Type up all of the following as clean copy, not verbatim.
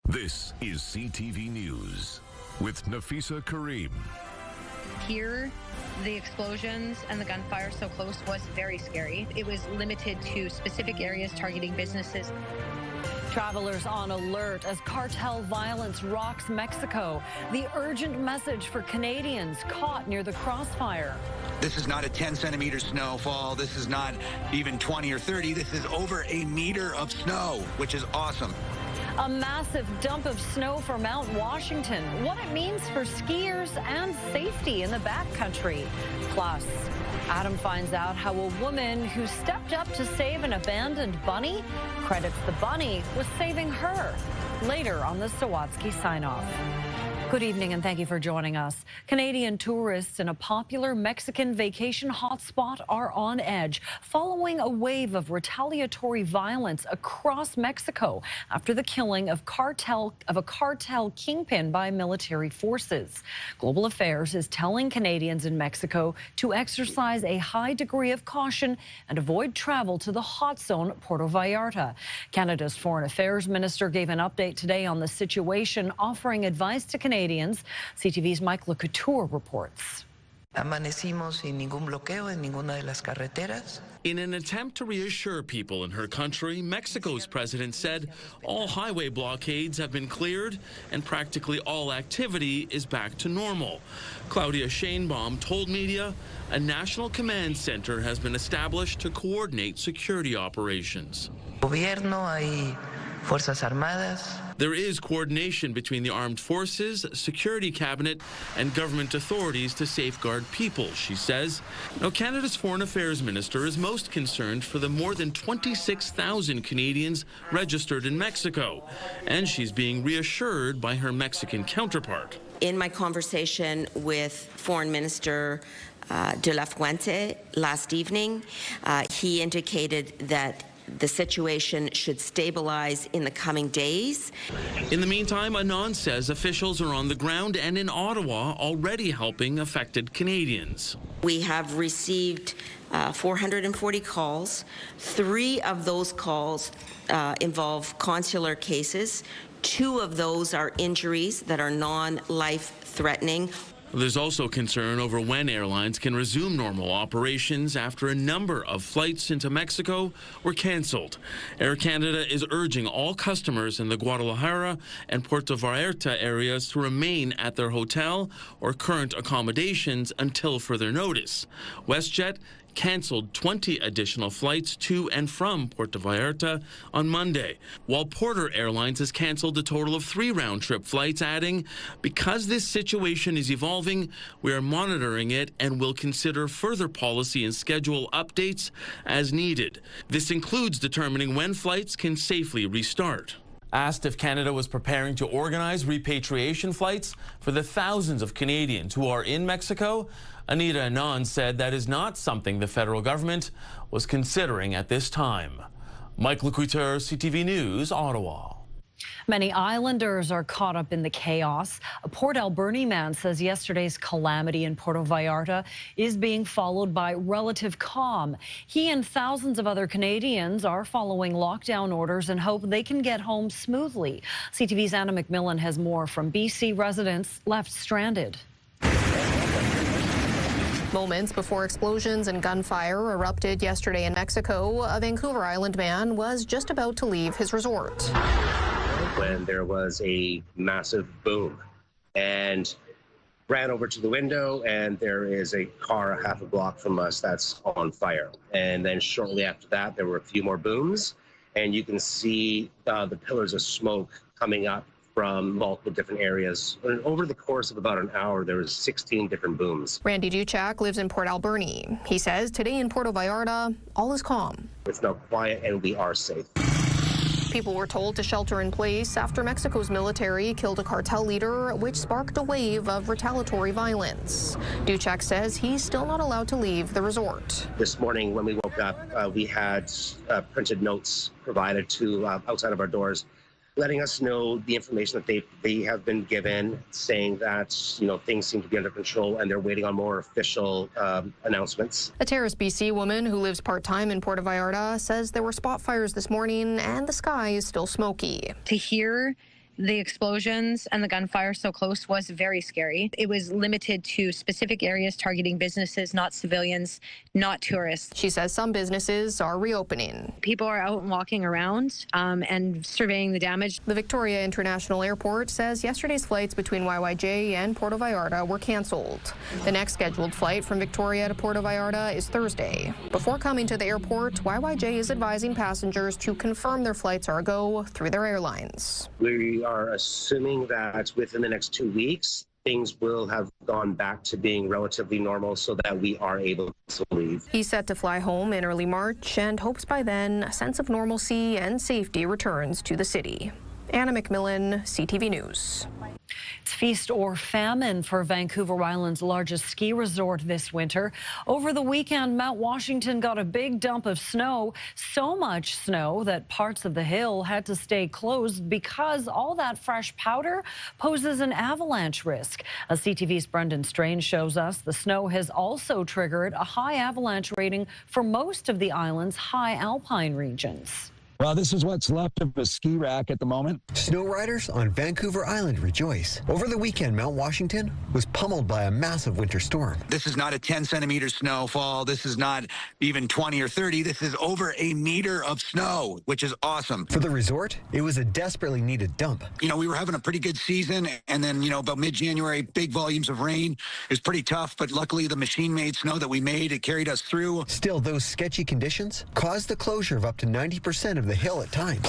This is CTV News with Nafisa Karim. Here, the explosions and the gunfire so close was very scary. It was limited to specific areas targeting businesses. Travelers on alert as cartel violence rocks Mexico. The urgent message for Canadians caught near the crossfire. This is not a 10-centimeter snowfall. This is not even 20 or 30. This is over a meter of snow, which is awesome. A massive dump of snow for Mount Washington. What it means for skiers and safety in the backcountry. Plus, Adam finds out how a woman who stepped up to save an abandoned bunny credits the bunny with saving her. Later on the Sawatsky sign-off. Good evening and thank you for joining us. Canadian tourists in a popular Mexican vacation hotspot are on edge following a wave of retaliatory violence across Mexico after the killing of a cartel kingpin by military forces. Global Affairs is telling Canadians in Mexico to exercise a high degree of caution and avoid travel to the hot zone, Puerto Vallarta. Canada's Foreign Affairs Minister gave an update today on the situation, offering advice to Canadians. CTV's Mike LeCouture reports. Amanecimos sin ningún bloqueo en ninguna de las carreteras. In an attempt to reassure people in her country, Mexico's president said all highway blockades have been cleared and practically all activity is back to normal. Claudia Sheinbaum told media a national command center has been established to coordinate security operations. Gobierno, hay Fuerzas Armadas. There is coordination between the armed forces, security cabinet, and government authorities to safeguard people, she says. Now, Canada's Foreign Affairs Minister is most concerned for the more than 26,000 Canadians registered in Mexico, and she's being reassured by her Mexican counterpart. In my conversation with Foreign Minister de la Fuente last evening, he indicated that the situation should stabilize in the coming days. In the meantime, Anand says officials are on the ground and in Ottawa already helping affected Canadians. We have received 440 calls. 3 of those calls involve consular cases. 2 of those are injuries that are non-life threatening. There's also concern over when airlines can resume normal operations after a number of flights into Mexico were canceled. Air Canada is urging all customers in the Guadalajara and Puerto Vallarta areas to remain at their hotel or current accommodations until further notice. WestJet canceled 20 additional flights to and from Puerto Vallarta on Monday, while Porter Airlines has canceled a total of 3 round-trip flights, adding, because this situation is evolving, we are monitoring it and will consider further policy and schedule updates as needed. This includes determining when flights can safely restart. Asked if Canada was preparing to organize repatriation flights for the thousands of Canadians who are in Mexico, Anita Anand said that is not something the federal government was considering at this time. Mike LeCouture, CTV News, Ottawa. Many islanders are caught up in the chaos. A Port Alberni man says yesterday's calamity in Puerto Vallarta is being followed by relative calm. He and thousands of other Canadians are following lockdown orders and hope they can get home smoothly. CTV's Anna McMillan has more from BC residents left stranded. Moments before explosions and gunfire erupted yesterday in Mexico, a Vancouver Island man was just about to leave his resort when there was a massive boom, and ran over to the window, and there is a car half a block from us that's on fire. And then shortly after that, there were a few more booms, and you can see the pillars of smoke coming up from multiple different areas. And over the course of about an hour, there was 16 different booms. Randy Duchak lives in Port Alberni. He says today in Puerto Vallarta, all is calm. It's now quiet and we are safe. People were told to shelter in place after Mexico's military killed a cartel leader, which sparked a wave of retaliatory violence. Duchak says he's still not allowed to leave the resort. This morning when we woke up, we had printed notes provided to outside of our doors, letting us know the information that they have been given, saying that, you know, things seem to be under control and they're waiting on more official announcements. A Terrace, BC woman who lives part-time in Puerto Vallarta says there were spot fires this morning and the sky is still smoky. To hear The explosions and the gunfire so close was very scary. It was limited to specific areas targeting businesses, not civilians, not tourists. She says some businesses are reopening. People are out and walking around and surveying the damage. The Victoria International Airport says yesterday's flights between YYJ and Puerto Vallarta were canceled. The next scheduled flight from Victoria to Puerto Vallarta is Thursday. Before coming to the airport, YYJ is advising passengers to confirm their flights are a go through their airlines. We are assuming that within the next 2 weeks, things will have gone back to being relatively normal so that we are able to leave. He's set to fly home in early March and hopes by then a sense of normalcy and safety returns to the city. Anna McMillan, CTV News. It's feast or famine for Vancouver Island's largest ski resort this winter. Over the weekend, Mount Washington got a big dump of snow, so much snow that parts of the hill had to stay closed because all that fresh powder poses an avalanche risk. As CTV's Brendan Strange shows us, the snow has also triggered a high avalanche rating for most of the island's high alpine regions. Well, this is what's left of a ski rack at the moment. Snow riders on Vancouver Island rejoice. Over the weekend, Mount Washington was pummeled by a massive winter storm. This is not a 10-centimeter snowfall. This is not even 20 or 30. This is over a meter of snow, which is awesome. For the resort, it was a desperately needed dump. You know, we were having a pretty good season, and then, about mid-January, big volumes of rain. It was pretty tough, but luckily the machine-made snow that we made, it carried us through. Still, those sketchy conditions caused the closure of up to 90% of the hill at times.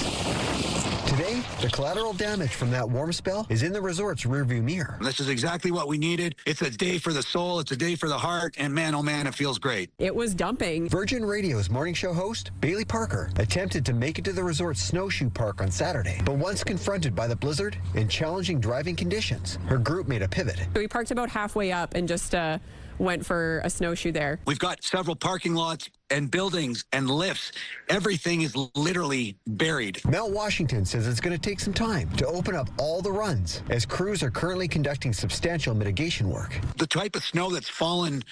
Today, the collateral damage from that warm spell is in the resort's rearview mirror. This is exactly what we needed. It's a day for the soul. It's a day for the heart. And man, oh man, it feels great. It was dumping. Virgin Radio's morning show host, Bailey Parker, attempted to make it to the resort's snowshoe park on Saturday. But once confronted by the blizzard and challenging driving conditions, her group made a pivot. We parked about halfway up and just went for a snowshoe there. We've got several parking lots and buildings and lifts. Everything is literally buried. Mount Washington says it's going to take some time to open up all the runs as crews are currently conducting substantial mitigation work. The type of snow that's fallen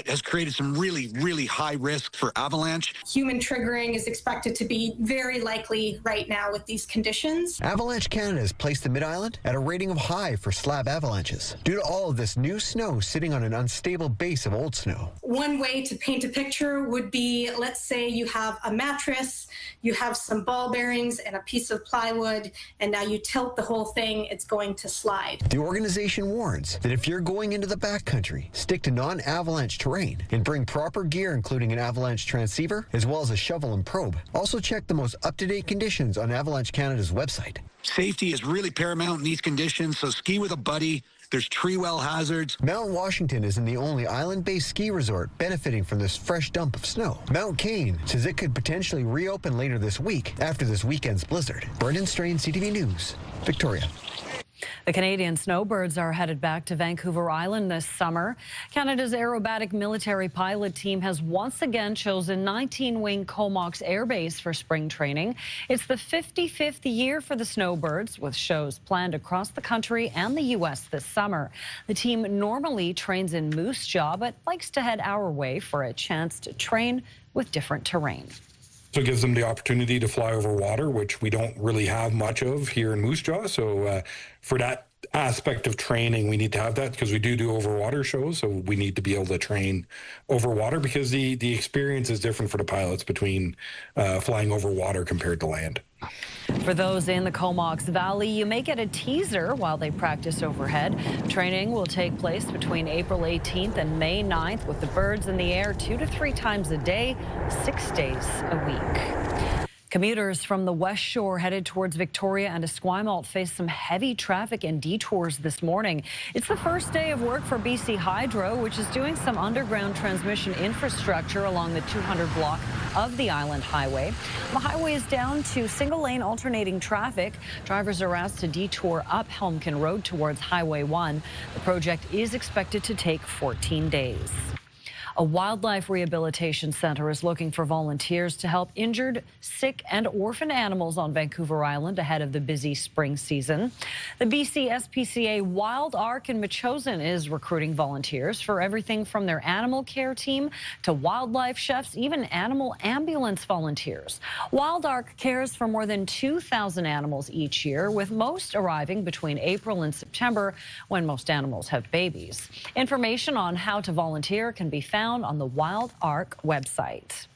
has created some really, really high risk for avalanche. Human triggering is expected to be very likely right now with these conditions. Avalanche Canada has placed the Mid-Island at a rating of high for slab avalanches due to all of this new snow sitting on an unstable base of old snow. One way to paint a picture would be, let's say you have a mattress, you have some ball bearings and a piece of plywood, and now you tilt the whole thing, it's going to slide. The organization warns that if you're going into the backcountry, stick to non-avalanche terrain and bring proper gear, including an avalanche transceiver, as well as a shovel and probe. Also check the most up-to-date conditions on Avalanche Canada's website. Safety is really paramount in these conditions, so ski with a buddy. There's tree well hazards. Mount Washington isn't the only island-based ski resort benefiting from this fresh dump of snow. Mount Kane says it could potentially reopen later this week after this weekend's blizzard. Brendan Strain, CTV News, Victoria. The Canadian Snowbirds are headed back to Vancouver Island this summer. Canada's aerobatic military pilot team has once again chosen 19-wing Comox Air Base for spring training. It's the 55th year for the Snowbirds, with shows planned across the country and the U.S. this summer. The team normally trains in Moose Jaw, but likes to head our way for a chance to train with different terrain. So it gives them the opportunity to fly over water, which we don't really have much of here in Moose Jaw. So for that aspect of training, we need to have that because we do over water shows. So we need to be able to train over water because the experience is different for the pilots between flying over water compared to land. For those in the Comox Valley, you may get a teaser while they practice overhead. Training will take place between April 18th and May 9th with the birds in the air 2 to 3 times a day, 6 days a week. Commuters from the West Shore headed towards Victoria and Esquimalt faced some heavy traffic and detours this morning. It's the first day of work for BC Hydro, which is doing some underground transmission infrastructure along the 200 block of the Island Highway. The highway is down to single-lane alternating traffic. Drivers are asked to detour up Helmkin Road towards Highway 1. The project is expected to take 14 days. A wildlife rehabilitation center is looking for volunteers to help injured, sick, and orphaned animals on Vancouver Island ahead of the busy spring season. The BC SPCA Wild Ark in Metchosin is recruiting volunteers for everything from their animal care team to wildlife chefs, even animal ambulance volunteers. Wild Ark cares for more than 2,000 animals each year, with most arriving between April and September, when most animals have babies. Information on how to volunteer can be found on the Wild Ark website.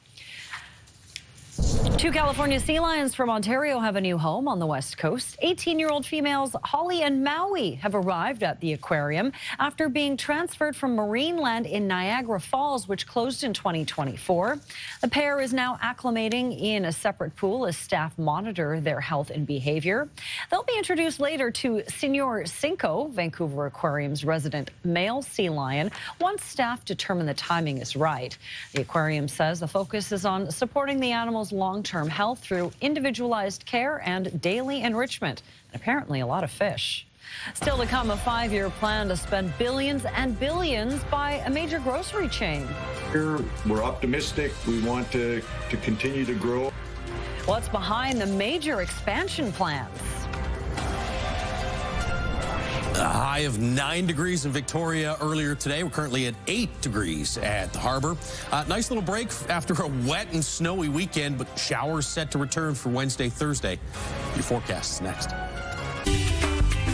2 California sea lions from Ontario have a new home on the West Coast. 18-year-old females Holly and Maui have arrived at the aquarium after being transferred from Marineland in Niagara Falls, which closed in 2024. The pair is now acclimating in a separate pool as staff monitor their health and behavior. They'll be introduced later to Senor Cinco, Vancouver Aquarium's resident male sea lion, once staff determine the timing is right. The aquarium says the focus is on supporting the animals' long-term health through individualized care and daily enrichment, and apparently a lot of fish. Still to come, a 5-year plan to spend billions and billions by a major grocery chain. We're optimistic. We want to continue to grow. What's behind the major expansion plans? A high of 9 degrees in Victoria earlier today. We're currently at 8 degrees at the harbor. Nice little break after a wet and snowy weekend, but showers set to return for Wednesday, Thursday. Your forecast is next.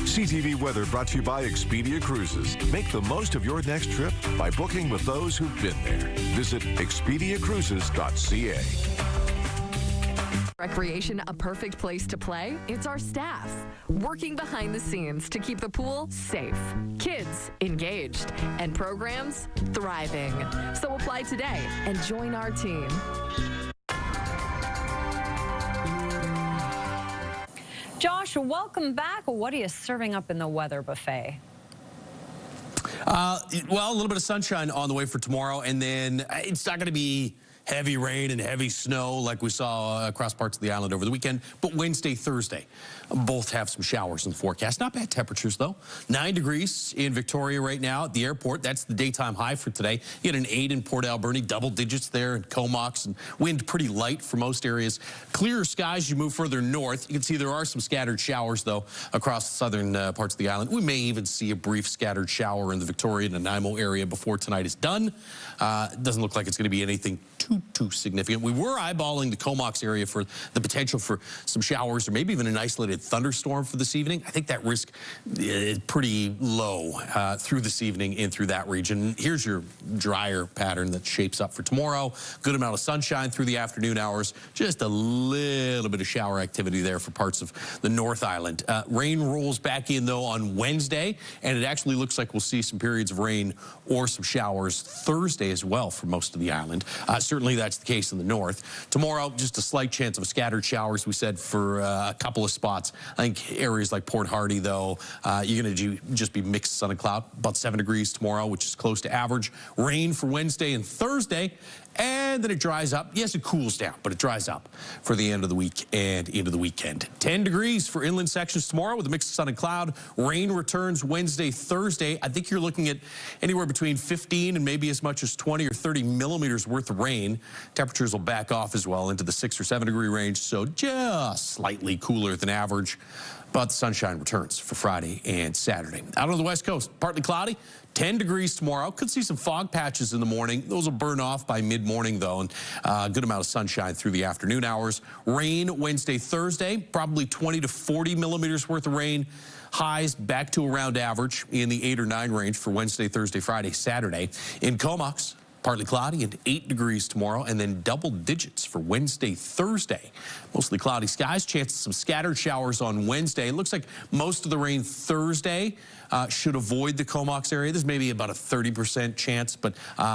CTV weather brought to you by Expedia Cruises. Make the most of your next trip by booking with those who've been there. Visit expediacruises.ca. Recreation, a perfect place to play? It's our staff, working behind the scenes to keep the pool safe, kids engaged, and programs thriving. So apply today and join our team. Josh, welcome back. What are you serving up in the weather buffet? Well, a little bit of sunshine on the way for tomorrow, and then it's not going to be heavy rain and heavy snow like we saw across parts of the island over the weekend, but Wednesday, Thursday, both have some showers in the forecast. Not bad temperatures, though. 9 degrees in Victoria right now at the airport. That's the daytime high for today. You had an 8 in Port Alberni, double digits there in Comox, and wind pretty light for most areas. Clearer skies as you move further north. You can see there are some scattered showers, though, across the southern parts of the island. We may even see a brief scattered shower in the Victoria and Nanaimo area before tonight is done. It doesn't look like it's going to be anything too significant. We were eyeballing the Comox area for the potential for some showers or maybe even an isolated thunderstorm for this evening. I think that risk is pretty low through this evening and through that region. Here's your drier pattern that shapes up for tomorrow. Good amount of sunshine through the afternoon hours. Just a little bit of shower activity there for parts of the North Island. Rain rolls back in, though, on Wednesday, and it actually looks like we'll see some periods of rain or some showers Thursday as well for most of the island. Certainly that's the case in the north. Tomorrow, just a slight chance of scattered showers, we said, for a couple of spots. I think areas like Port Hardy, though, you're going to just be mixed sun and cloud. About 7 degrees tomorrow, which is close to average. Rain for Wednesday and Thursday. And then it dries up. Yes, it cools down, but it dries up for the end of the week and into the weekend. 10 degrees for inland sections tomorrow with a mix of sun and cloud. Rain returns Wednesday, Thursday. I think you're looking at anywhere between 15 and maybe as much as 20 or 30 millimeters worth of rain. Temperatures will back off as well into the 6 or 7 degree range, so just slightly cooler than average. But the sunshine returns for Friday and Saturday. Out on the West Coast, partly cloudy. 10 degrees tomorrow. Could see some fog patches in the morning. Those will burn off by mid-morning, though, and a good amount of sunshine through the afternoon hours. Rain Wednesday, Thursday, probably 20 to 40 millimeters worth of rain. Highs back to around average in the 8 or 9 range for Wednesday, Thursday, Friday, Saturday. In Comox, partly cloudy and 8 degrees tomorrow, and then double digits for Wednesday, Thursday. Mostly cloudy skies, chance of some scattered showers on Wednesday. It looks like most of the rain Thursday should avoid the Comox area. There's maybe about a 30% chance, but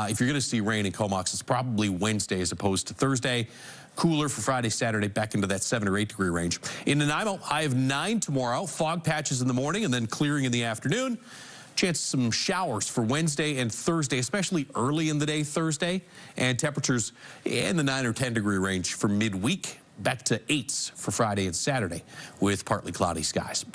if you're going to see rain in Comox, it's probably Wednesday as opposed to Thursday. Cooler for Friday, Saturday, back into that 7 or 8 degree range. In Nanaimo, high of 9 tomorrow. Fog patches in the morning and then clearing in the afternoon. Chance of some showers for Wednesday and Thursday, especially early in the day Thursday. And temperatures in the 9 or 10 degree range for midweek. Back to 8s for Friday and Saturday with partly cloudy skies.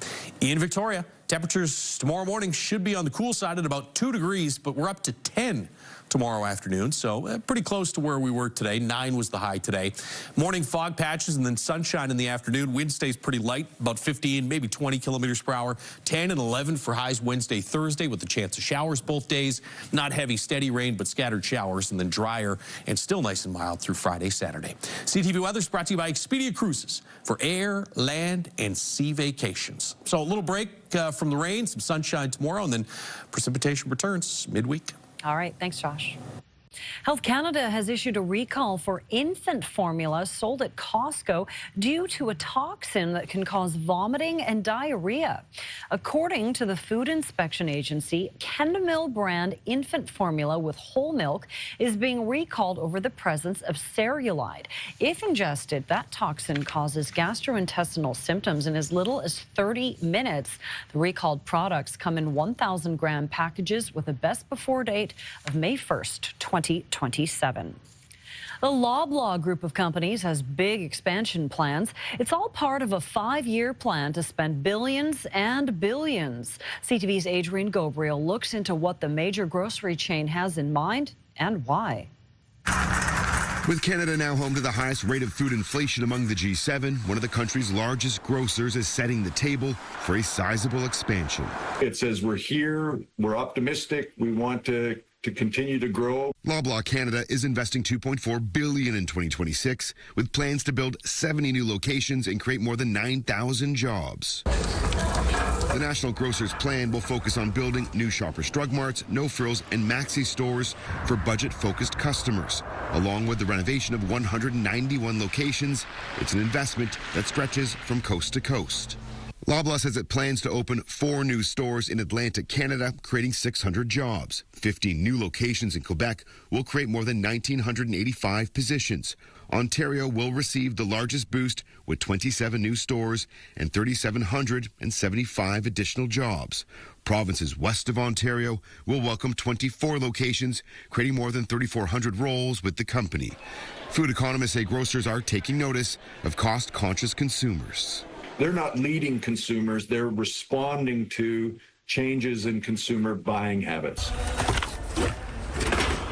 In Victoria, Temperatures tomorrow morning should be on the cool side at about 2 degrees, but we're up to 10 tomorrow afternoon, so pretty close to where we were today. 9 was the high today. Morning fog patches and then sunshine in the afternoon. Wind stays pretty light, about 15, maybe 20 kilometers per hour. 10 and 11 for highs Wednesday, Thursday, with the chance of showers both days. Not heavy, steady rain, but scattered showers, and then drier and still nice and mild through Friday, Saturday. CTV Weather's brought to you by Expedia Cruises for air, land, and sea vacations. So a little break from the rain, some sunshine tomorrow, and then precipitation returns midweek. All right. Thanks, Josh. Health Canada has issued a recall for infant formula sold at Costco due to a toxin that can cause vomiting and diarrhea. According to the Food Inspection Agency, Kendamil brand infant formula with whole milk is being recalled over the presence of cerulide. If ingested, that toxin causes gastrointestinal symptoms in as little as 30 minutes. The recalled products come in 1,000-gram packages with a best before date of May 1st, 2027. The Loblaw group of companies has big expansion plans. It's all part of a 5-year plan to spend billions and billions. CTV's Adrian Gabriel looks into what the major grocery chain has in mind and why. With Canada now home to the highest rate of food inflation among the G7, one of the country's largest grocers is setting the table for a sizable expansion. It says we're here, we're optimistic, we want to continue to grow. Loblaw Canada is investing $2.4 billion in 2026, with plans to build 70 new locations and create more than 9,000 jobs. The National Grocers Plan will focus on building new Shoppers Drug Marts, No Frills, and Maxi stores for budget-focused customers. Along with the renovation of 191 locations, it's an investment that stretches from coast to coast. Loblaw says it plans to open 4 new stores in Atlantic Canada, creating 600 jobs. 15 new locations in Quebec will create more than 1,985 positions. Ontario will receive the largest boost with 27 new stores and 3,775 additional jobs. Provinces west of Ontario will welcome 24 locations, creating more than 3,400 roles with the company. Food economists say grocers are taking notice of cost-conscious consumers. They're not leading consumers, they're responding to changes in consumer buying habits.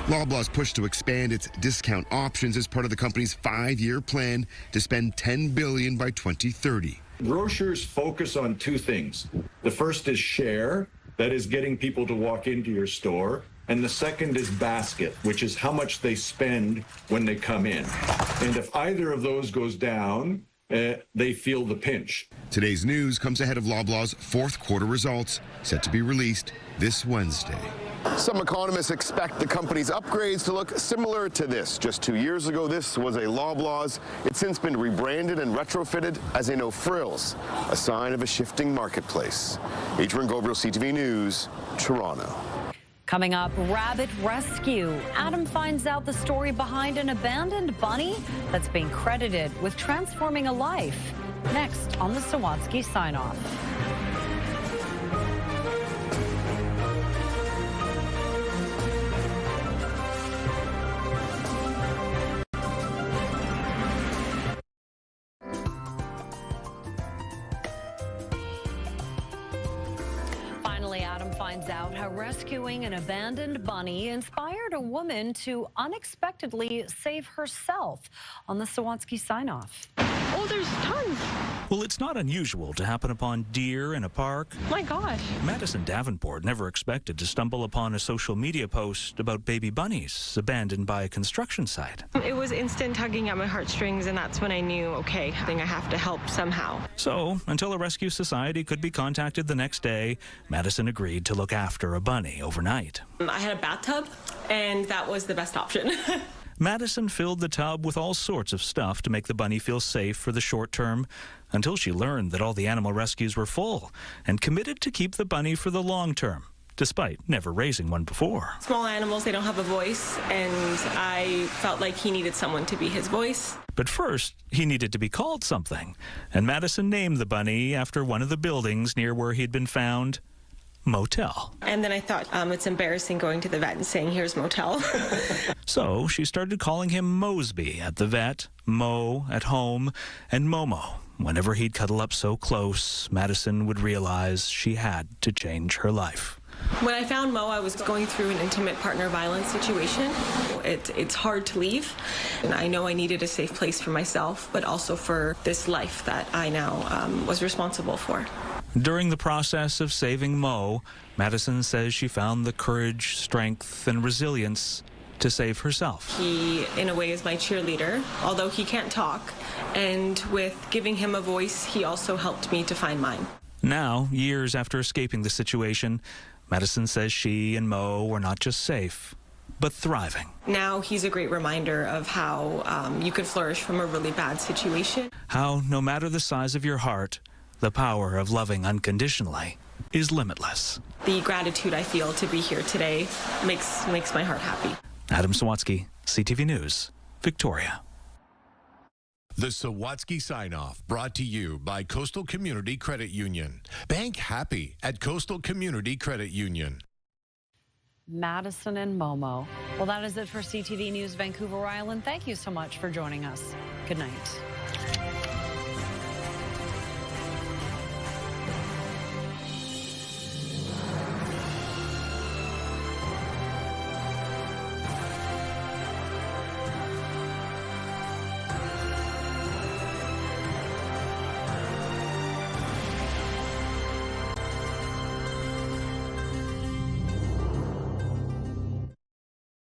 Loblaw's push to expand its discount options is part of the company's 5-year plan to spend $10 billion by 2030. Grocers focus on 2 things. The first is share, that is getting people to walk into your store. And the second is basket, which is how much they spend when they come in. And if either of those goes down, they feel the pinch. Today's news comes ahead of Loblaw's 4th quarter results, set to be released this Wednesday. Some economists expect the company's upgrades to look similar to this. Just 2 years ago, this was a Loblaw's. It's since been rebranded and retrofitted as a No Frills, a sign of a shifting marketplace. Adrian Gabriel, CTV News, Toronto. Coming up, rabbit rescue. Adam finds out the story behind an abandoned bunny that's being credited with transforming a life. Next on the Sawatsky Sign-Off. Adam finds out how rescuing an abandoned bunny inspired a woman to unexpectedly save herself on the Sawatsky Sign-Off. Oh, there's tons. Well, it's not unusual to happen upon deer in a park. My gosh. Madison Davenport never expected to stumble upon a social media post about baby bunnies abandoned by a construction site. It was instant tugging at my heartstrings, and that's when I knew, okay, I think I have to help somehow. So, until a rescue society could be contacted the next day, Madison agreed to look after a bunny overnight. I had a bathtub, and that was the best option. Madison filled the tub with all sorts of stuff to make the bunny feel safe for the short term, until she learned that all the animal rescues were full and committed to keep the bunny for the long term, despite never raising one before. Small animals, they don't have a voice, and I felt like he needed someone to be his voice. But first, he needed to be called something, and Madison named the bunny after one of the buildings near where he'd been found. motel. And then I thought, it's embarrassing going to the vet and saying, here's motel. So she started calling him Mosby at the vet, Mo at home, and Momo. Whenever he'd cuddle up so close, Madison would realize she had to change her life. When I found Mo, I was going through an intimate partner violence situation. It's hard to leave, and I know I needed a safe place for myself, but also for this life that I now was responsible for. During the process of saving Mo, Madison says she found the courage, strength, and resilience to save herself. He, in a way, is my cheerleader, although he can't talk, and with giving him a voice, he also helped me to find mine. Now, years after escaping the situation, Madison says she and Mo were not just safe, but thriving. Now he's a great reminder of how you could flourish from a really bad situation. How, no matter the size of your heart, the power of loving unconditionally is limitless. The gratitude I feel to be here today makes my heart happy. Adam Sawatsky, CTV News, Victoria. The Sawatsky Sign-Off, brought to you by Coastal Community Credit Union. Bank happy at Coastal Community Credit Union. Madison and Momo. Well, that is it for CTV News Vancouver Island. Thank you so much for joining us. Good night.